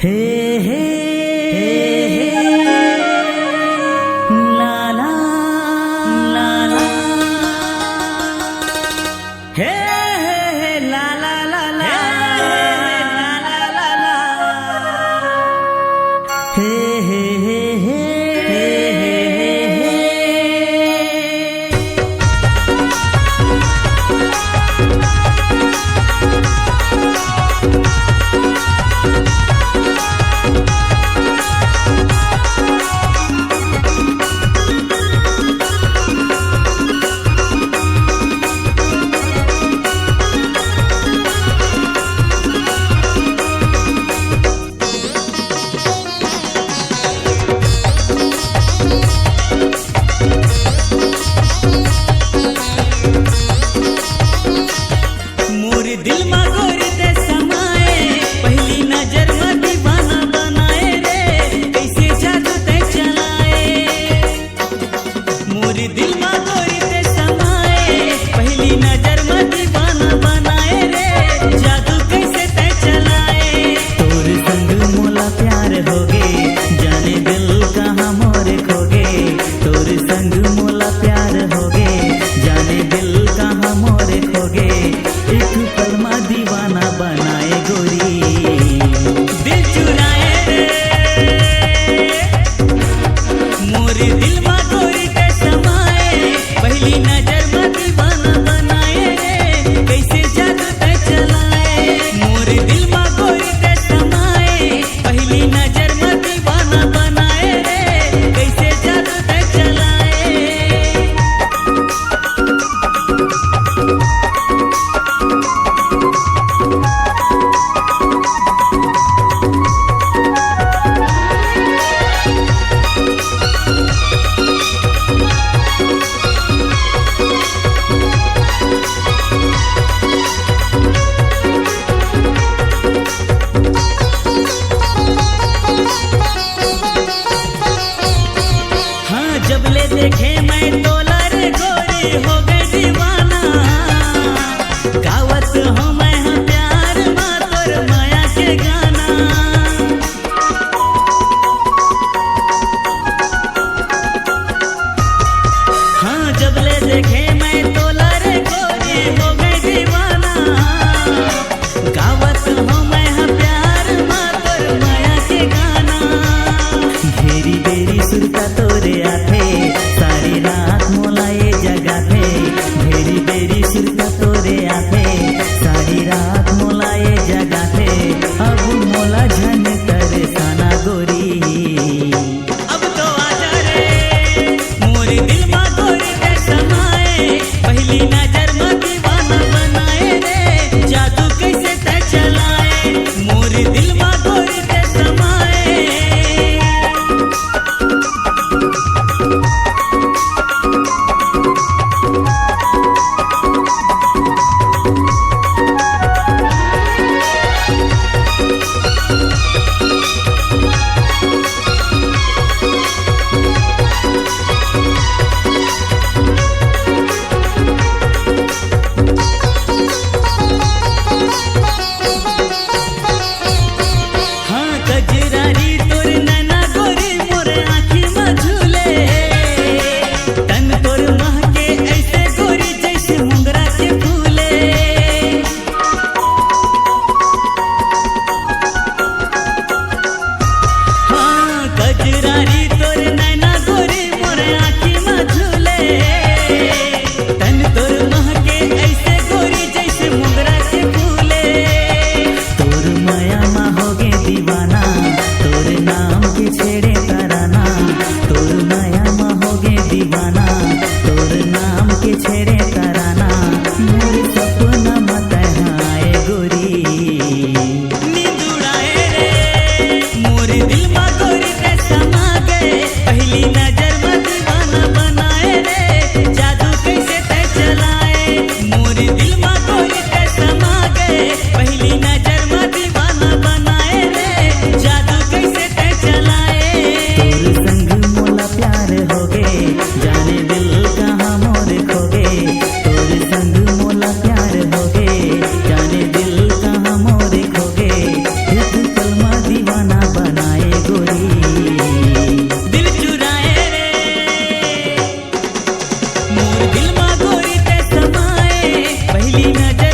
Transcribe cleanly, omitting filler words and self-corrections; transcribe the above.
हे हे ला ला ला ला हे ला ला ला ला ला ला ला हे हे हे हे दिल मा गोरी ते समाए पहली नजर में दीवाना बनाए रे कैसे जादू ते चलाए मोरी दिल मा गोरी ते समाए पहली नजर में दीवाना बनाए रे जादू कैसे ते चलाए तोर संग मोला प्यार होगे जाने दिल कहाँ मोरे खोगे तोर संग मोला प्यार होगे जाने दिल कहाँ मोरे खोगे एक पल मा दीवाना बनाए गोरी दिल चुराए रे मोरे दिल मा गोरी ते समाए पहली नजर मा दीवाना बनाए रे कैसे जादू ते चलाए मोरे दिल मा गोरी ते समाए पहली नजर मा दीवाना बनाए रे कैसे जादू ते चलाए जब ले देखे मैं तोला रे गोरी हो गई दीवाना गावत हूँ मैं हाँ प्यार मा तोर माया के गाना हाँ जब ले देखे मैं तोला रे गोरी हो गई दीवाना गावत हूँ मैं हाँ प्यार मा तोर माया के गाना घेरी बेरी सुरता तोरे आथे सारी रात मोला ये जगा थे भेरी बेरी सुरता तोरे आथे सारी रात मोला ये जगा थे अब मोला झन करे साना गोरी अब तो आजा रे मोरे दिल मा गोरी ते समाए पहली नजर मा दीवाना बनाए रे जादू कैसे ते चलाए पहली नजर